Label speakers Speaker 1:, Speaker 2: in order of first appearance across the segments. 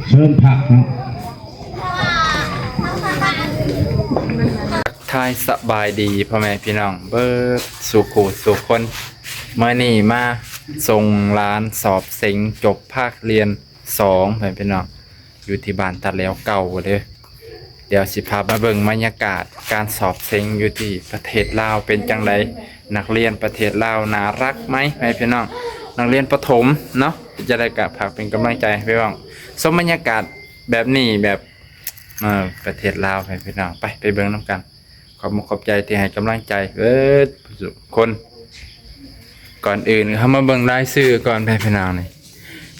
Speaker 1: เชิญผักเนาะ
Speaker 2: ทายสบายดีพ่อแม่พี่น้องเบิดสุขูสุขคนเมื่อนี่มาส่งร้านสอบเซ็งจบภาคเรียน2พ่อแม่พี่น้องอยู่ที่บ้านตะแล้วเก่าเลยเดี๋ยวสิพามาเบิ่งบรรยากาศการสอบเซ็งอยู่ที่ประเทศลาวเป็นจังไดนักเรียนประเทศลาวน่ารักไหมพ่อแม่พี่น้องนักเรียนประถมเนาะจะได้กับผักเป็นกำลังใจให้พี่น้องสมบรรยากาศแบบนี้แบบประเทศลาวพ่อแม่พี่น้องไปเบิ่งน้ำกันขอบใจที่ให้กำลังใจทุกคนก่อนอื่นเข้ามาเบิ่งรายชื่อก่อนพี่น้อง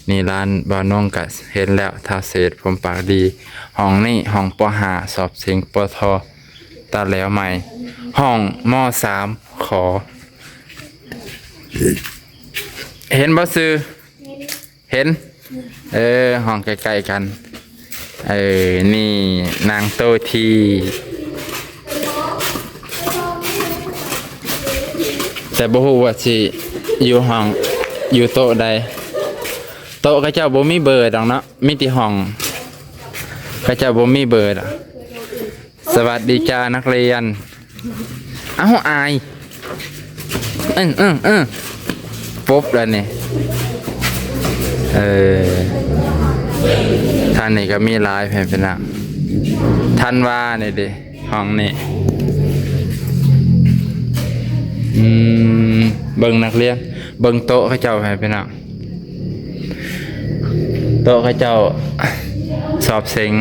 Speaker 2: นี่ร้านบานงกับเห็นแล้วทาเศษผมปากดีห้องนี่ห้องป.5 สอบเสียงป.ท.ตัดแล้วใหม่ห้องม.3 ขอเห็นบ่ซื้อเห็นห้องใกล้ๆกันนี่นางโตทีแต่บ่ฮู้ว่าสิอยู่ห้องอยู่โต๊ะใดโต๊ะเขาเจ้าบ่มีเบอร์ดอกเนาะมีแต่ห้องเขาเจ้าบ่มีเบอร์ดอกสวัสดีจ้านักเรียนเอ้าอายปุ๊บแล้วนี่ท่านนี่ก็มีหลายแผ่นเป็นหลักท่านว่านี่ดิห้องนี่เบิ่งนักเรียนเบิ่งโต๊ะเขาเจ้าให้พี่น้องโต๊ะเขาเจ้าสอบเซ็ง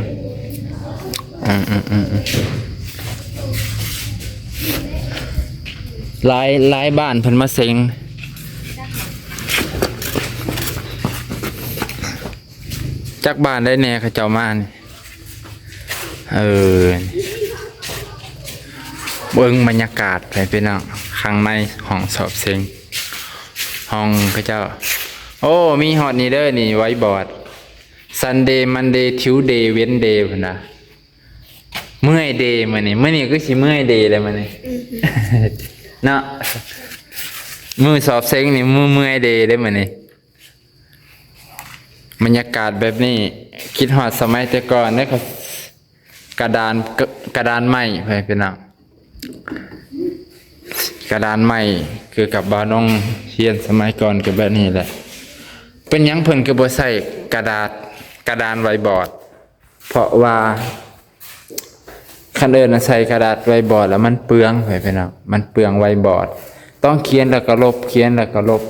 Speaker 2: หลายบ้านเพิ่นมาเซ็งจักบ้านได้แน่เขาเจ้ามานี่เบิ่งบรรยากาศไปพี่น้องข้างในห้องสอบเซ็งห้องพระเจ้าโอ้มีฮอตนี่เด้อนี่ไว้บอร์ด Sunday Monday Tuesday Wednesday พุ่นน่ะเมื่อยเดย์มื้อนี้ก็สิเมื่อยเดย์เลยมื้อนี้ เนาะมื้อสอบเซ็งนี่เมื่อยเดย์เลยมื้อนี้บรรยากาศแบบนี้คิดฮอดสมัยแต่ก่อนเด้อครับกระดานไม้ไปพี่น้องกระดานไม้คือกับบ้านน้องเฮียนสมัยก่อนก็แบบนี้แหละเป็นหยังเพิ่นก็บ่ใส่กระดานไวบอร์ดเพราะว่าคันเอิ้นใส่กระดาษไวบอร์ดแล้วมันเปลืองไปพี่น้องมันเปลืองไวบอร์ดต้องเขียนแล้วก็ลบเขียนแล้วก็ลบ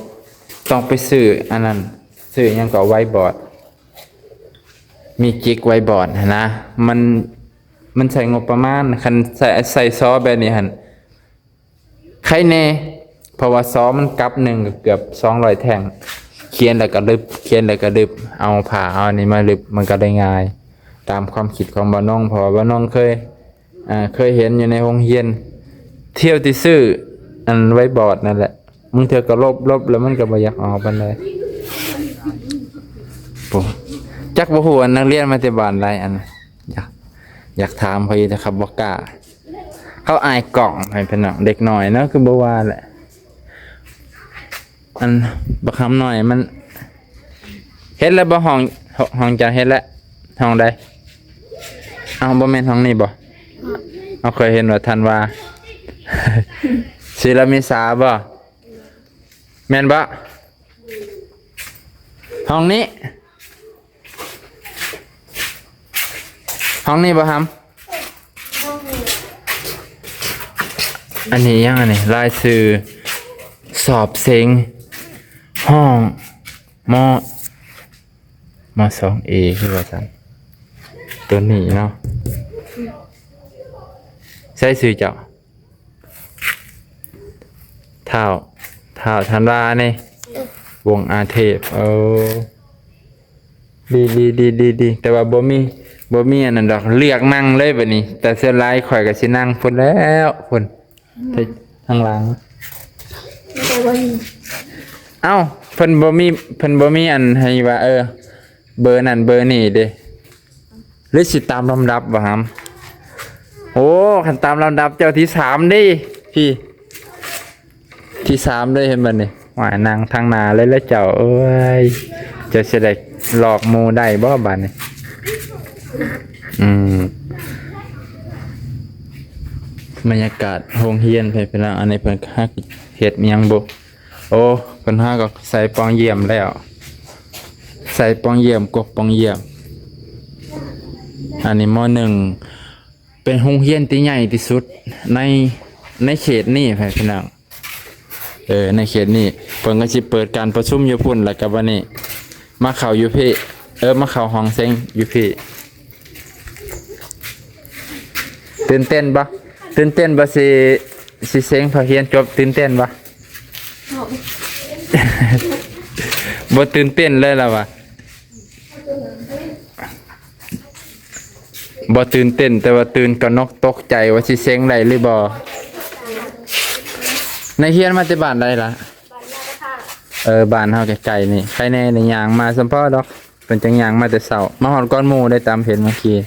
Speaker 2: ต้องไปซื้ออันนั้นซื้อหยังก็ไวบอร์ดมีจิกไวบอร์ดนะมันใช้งบประมาณคันใส่ซอแบบนี้หั่นใครแน่เพราะว่าซอมันกับหนึ่งเกือบ200แท่งเขียนแล้วก็ลึบเขียนแล้วก็ลึบเอาผ่าเอาอันนี้มาลึบมันก็ได้ง่ายตามความคิดของบ้านน้องเพราะว่าบ้านน้องเคยเห็นอยู่ในโรงเรียนเที่ยวที่ซื้ออันไว้บอร์ดนั่นแหละมึงเธอก็ลบแล้วมันก็บ่อยากออกปานใดปุ๊จักบ่ฮู้อันนักเรียนมาแต่บ้านใดอันอยากถามเพิ่นแต่ครับบ่กล้าเขาอายกล่องให้พี่น้องเด็กน้อยเนาะคือบ่ว่าแหละอันบักคำหน่อยมันเฮ็ดแล้วบ่ห้องจะเฮ็ดแล้วห้องใดเอาบ่แม่นห้องนี้บ่เอาเคยเห็นว่าท่านว่าศิลมิสาบ่แม่นบ่ห้องนี้บ่ฮัมอันนี้ยังอันนี้รายชื่อสอบเซ็งห้องม2A คือว่าซั่นตัวนี้เนาะใช้ชื่อเจ้าเท่าธันวานี่วงอาเทพดีแต่ว่าบ่มีอันนั้นดอกเลือกนั่งเลยบัดนี้แต่เสื้อลายข่อยก็สินั่งพุ่นแล้วพุ่นทางหลังเอ้าเพิ่นบ่มีอันให้ว่าเบอร์นั่นเบอร์นี่เด้หรือสิตามลำดับบ่ครับโอ้คันตามลำดับเจ้าที่3ดิพี่ที่3เลยเห็นบ่นี่ว่านั่งทางหน้าเลยแล้วเจ้าเอ้ยจะสิได้ หลอกหมูได้บ่บัดนี้อืมบรรยากาศโรงเรียนเพิ่นเป็นอันนี้เพิ่นฮักเฮ็ดอิหยังบ่โอ้เพิ่นหาก็ใส่ปองเยี่ยมแล้วใส่ปองเยี่ยมกบปองเยี่ยมอันนี้ม.1เป็นโรงเรียนที่ใหญ่ที่สุดในเขตนี้เพิ่นเป็นในเขตนี้เพิ่นก็สิเปิดการประชุมอยู่พุ่นแล้วก็วันนี้มาเข้าอยู่พี่มาเข้าห้องเซ็งอยู่พี่ตื่นเต้นบ่ตื่นเต้นบ่สิเซ็งพอเรียนจบตื่นเต้นบ่บ่ตื่นเต้นเลยล่ะวะบ่ตื่นเต้นแต่ว่าตื่นกระนกตกใจว่าสิเซ็งได้หรือบ่ในเฮียนมาแต่บ้านใดล่ะบ้านเฮาใกล้ๆนี่ใครแน่ในย่างมาซัมพอดอกเพิ่นจังย่างมาแต่เช้ามาฮอดก่อนหมู่ได้ตามเห็นเมื่อกี้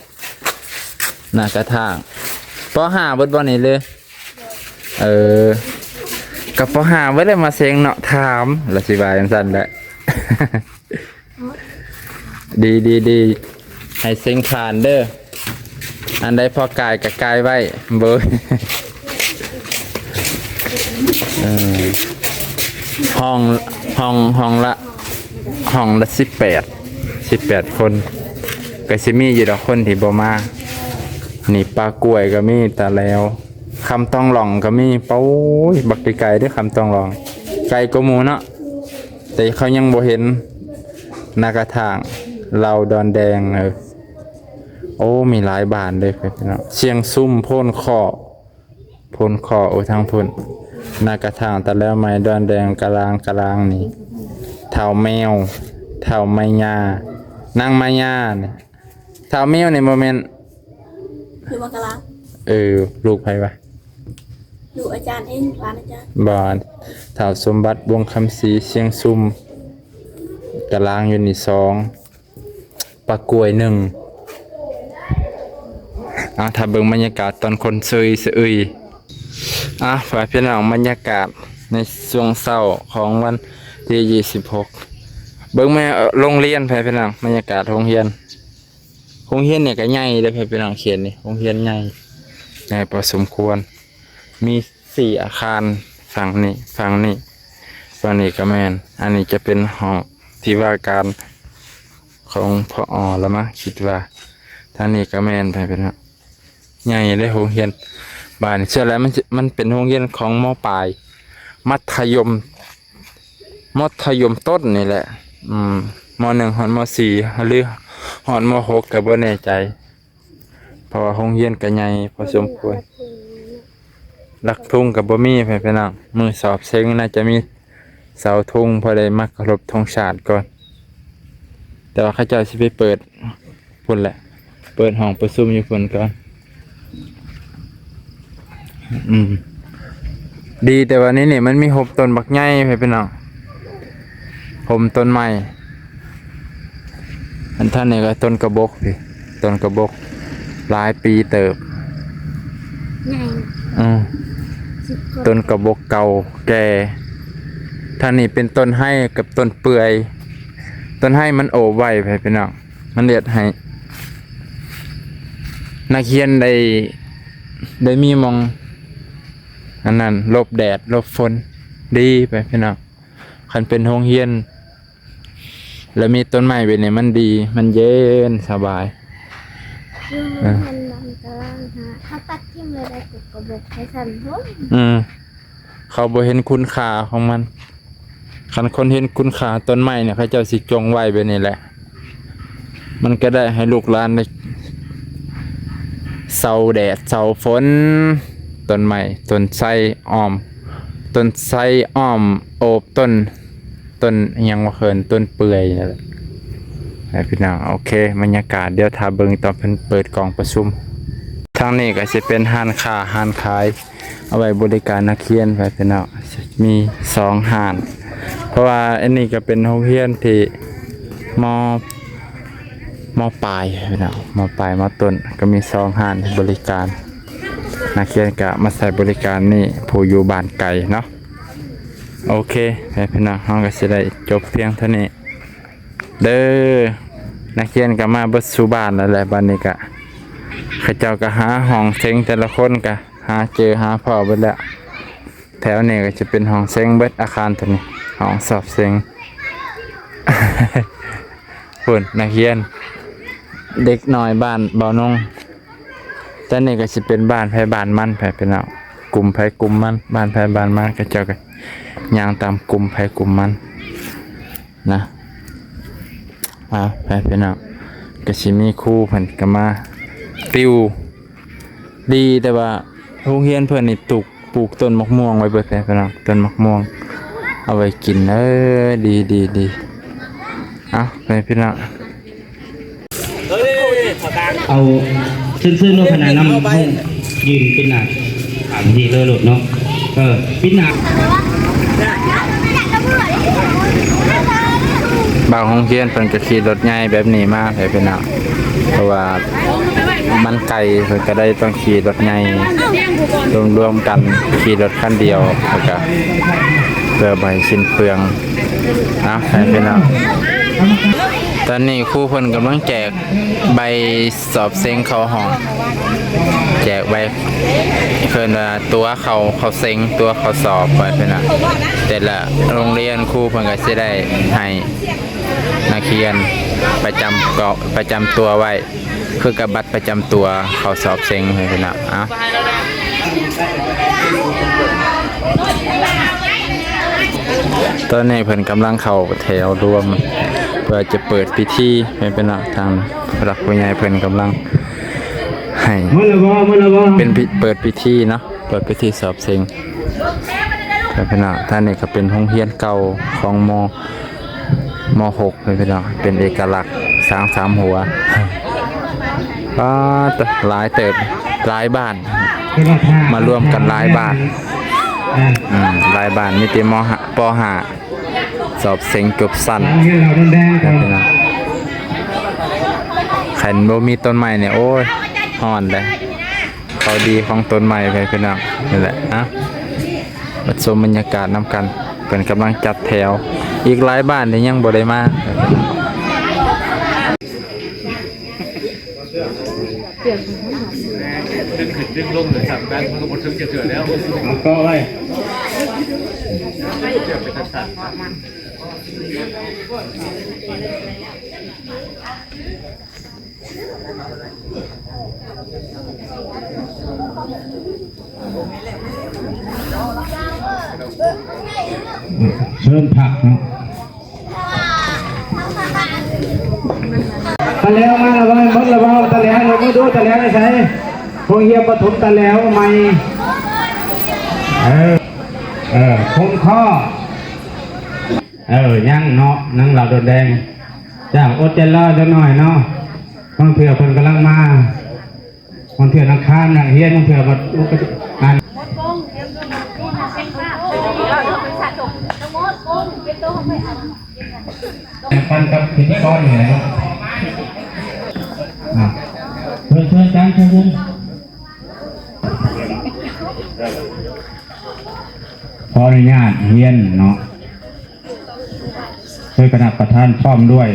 Speaker 2: หน้ากระทางป.5 เบิดบ่นี่เลยกับป.5 บ่ได้มาเซ็งเนาะถามละสิว่าจังซั่นแหละ ดีให้เซ็งผ่านเด้ออันใดพอกายก็กายไว้เบ้อ ห้องละ18คนก็สิมีอยู่ดอกคนที่บ่มานี่ปลากล้วยก็มีแต่แล้วคำต้องหล่องก็มีเป้าบักไกลๆเด้อคำต้องหล่องไกลกว่าหมู่เนาะแต่เขายังบ่เห็นหน้ากระถางเราดอนแดงโอ้มีหลายบ้านเลยพี่น้องเชียงซุ่มโพนคอโอ้ทางพุ่นหน้ากระถางแต่แล้วไม้ดอนแดงกะลางนี่เท่าแมวเท่าไม้ยานางไม้ยานี่เท่าแมวนี่โมเมนต์
Speaker 1: อยู่บังกะลา
Speaker 2: ลูกไผวะ
Speaker 1: อยู่อาจารย์เองร้านอาจารย์
Speaker 2: บอนเท่าสมบัติวงคำศรีเชียงซุ่มกะลางอยู่นี่2ปลากล้วย1ถ้าเบิ่งบรรยากาศตอนคนเซยสะอึยฝากพี่น้องบรรยากาศในช่วงเช้าของวันที่26เบิ่งแม่โรงเรียนพี่น้องบรรยากาศโรงเรียนเนี่ยก็ใหญ่เด้อพี่น้องเขียนนี่โรงเรียนใหญ่พอสมควรมี4อาคารฝั่งนี้ก็แม่นอันนี้จะเป็นห้องที่ว่าการของผอ.แล้วมั้งคิดว่าทางนี้ก็แม่นพี่น้องใหญ่เลยโรงเรียนบ้านเชื่อแล้วมันเป็นโรงเรียนของม.ปลายมัธยมต้นนี่แหละม.1 ฮอดม.4 หรือฮอดม.6ก็บ่แน่ใจเพราะว่าโรงเรียนก็ใหญ่พอสมควรลักทุ่งก็บ่มีพี่น้องมื้อสอบเซ็งน่าจะมีเสาธงพอได้มาเคารพธงชาติก่อนแต่ว่าเขาเจ้าสิไปเปิดพุ่นแหละเปิดห้องประชุมอยู่พุ่นก่อนดีแต่วันนี้เนี่ยมันมีหบต้นบักใหญ่พี่น้องผมต้นใหม่อันท่านนี่ก็ต้นกระบอกพี่ต้นกระบอกหลายปีเติบต้นกระบอกเก่าแก่ท่านนี่เป็นต้นไห้กับต้นเปื่อยต้นไห้มันโอบไว้พี่น้องมันเลียดให้นักเรียนได้มีมองอันนั้นหลบแดดหลบฝนดีไปพี่น้องคันเป็นโรงเรียนแล้วมีต้นไม้เป็นเนี่ยมันดีมันเย็นสบาย
Speaker 1: มันกำลังถ้าตัดทิ่มเลยได้กระบอกให้สั่นพุ่ง
Speaker 2: เขาบ่เห็นคุณค่าของมันคันคนเห็นคุณค่าต้นไม้เนี่ยเขาเจ้าสิจงไว้ไปนี่แหละมันก็ได้ให้ลูกหลานได้เสาแดดเสาฝนต้นไม้ต้นไทรอ้อมโอบต้นยังว่าเขินต้นเปื่อยนั่นแหละพี่น้องโอเคบรรยากาศเดี๋ยวถ้าเบิ่งตอนเพิ่นเปิดกล่องประชุมทางนี้ก็สิเป็นห้านขายเอาไว้บริการนักเรียนพี่น้องมี2ห้านเพราะว่าอันนี้ก็เป็นโรงเรียนที่ม.ปลายพี่น้องม.ปลายม.ต้นก็มี2ห้านบริการนักเรียนก็มาใส่บริการนี่ผู้อยู่บ้านไกลเนาะโอเคพี่น้องเราก็จะได้จบเพียงเท่านี้ เด้อนักเรียนก็มาเบิดสู่บ้านแล้วแหละบัดนี้ก็เขาเจ้าก็หาห้องเซ็งแต่ละคนก็หาเจอหาพ่อเบิดแล้วแถวนี้ก็จะเป็นห้องเซ็งเบิดอาคารตัวนี้ห้องสอบเซ็ง พุ่นนักเรียนเด็กน้อยบ้านเบานงแต่นี่ก็สิเป็นบ้านไผบ้านมันไผเป็นเอากลุ่มไผกลุ่มมันบ้านไผบ้านมันก็เจ้าก็ย่างตามกลุ่มไผกลุ่มมันนะไปเป็นเอาก็สิมีครูเพิ่นก็มาติวดีแต่ว่าโรงเรียนเพิ่นนี่ปลูกต้นมะม่วงไว้เบิดเลยเป็นเอาต้นมะม่วงเอาไว้กินดีเอาไปพี่น้อง
Speaker 3: เอาซึ้งๆเนาะขนาดน้ำห้องยืนเป็นหนักถามทีเลยหลุดเนาะปิดหนัก
Speaker 2: บางโรงเรียนเพิ่นก็ขี่รถใหญ่แบบนี้มาให้เป็นเอาเพราะว่ามันไกลเพิ่นก็ได้ต้องขี่รถใหญ่รวมๆกันขี่รถคันเดียวแล้วก็เพื่อใบสิ้นเปลืองให้เป็นเอาตอนนี้ครูเพิ่นกำลังแจกใบสอบเซ็งเข้าห้องแจกใบเพิ่นว่าตัวเขาเซ็งตัวเขาสอบไปเพิ่นน่ะแต่ละโรงเรียนครูเพิ่นก็สิได้ให้นักเรียนประจำตัวไว้คือกับบัตรประจำตัวเขาสอบเซ็งให้เพิ่นน่ะตอนนี้เพิ่นกำลังเข้าแถวรวมเพื่อจะเปิดพิธีให้เป็นทางหลักผู้ใหญ่เพิ่นกำลังให้เป็นเปิดพิธีเนาะเปิดพิธีสอบเซ็งเป็นท่านนี่ก็เป็นห้องเรียนเก่าของม.6เลยเป็นเอกลักษณ์สร้างสามหัวหลายเติบหลายบ้านมาร่วมกันหลายบ้านหลายบ้านมีแต่ป.5สอบเซ็งจบสั้นขันบ่มีต้นไม้เนี่ยโอ้ยห่อนเลยเขาดีของต้นไม้ไปพี่น้องนี่แหละมาชมบรรยากาศนำกันเป็นกำลังจัดแถวอีกหลายบ้านที่ยังบ่ได้มา
Speaker 4: ดึงลงเลยสั่งกันมันก็หมดถึงจะเถื่อแล้ว
Speaker 3: ก็ไว้ เชิญผักเนาะตะแล้วมาแล้วว่าหมดแล้วว่าตะแล้วเราไม่ดูตะแล้วไม่ใช่พวกเฮียปฐมตะแล้วไม่คงข้อยังเนาะนั่งเหล่าโดดแดงจ้างอดใจรอจะหน่อยเนาะบางเถื่อคนกำลังมาบางเถื่อนักข้ามนักเฮียนบางเถื่อมาอุกงานกันกับพิธีกรอยู่ไหนเชิญกันเชิญขออนุญาตเฮียนเนาะช่วยคณะประธานพร้อมด้วย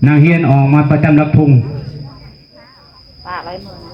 Speaker 3: นางเฮียนออกมาประจำรับทุงป้าไรมือ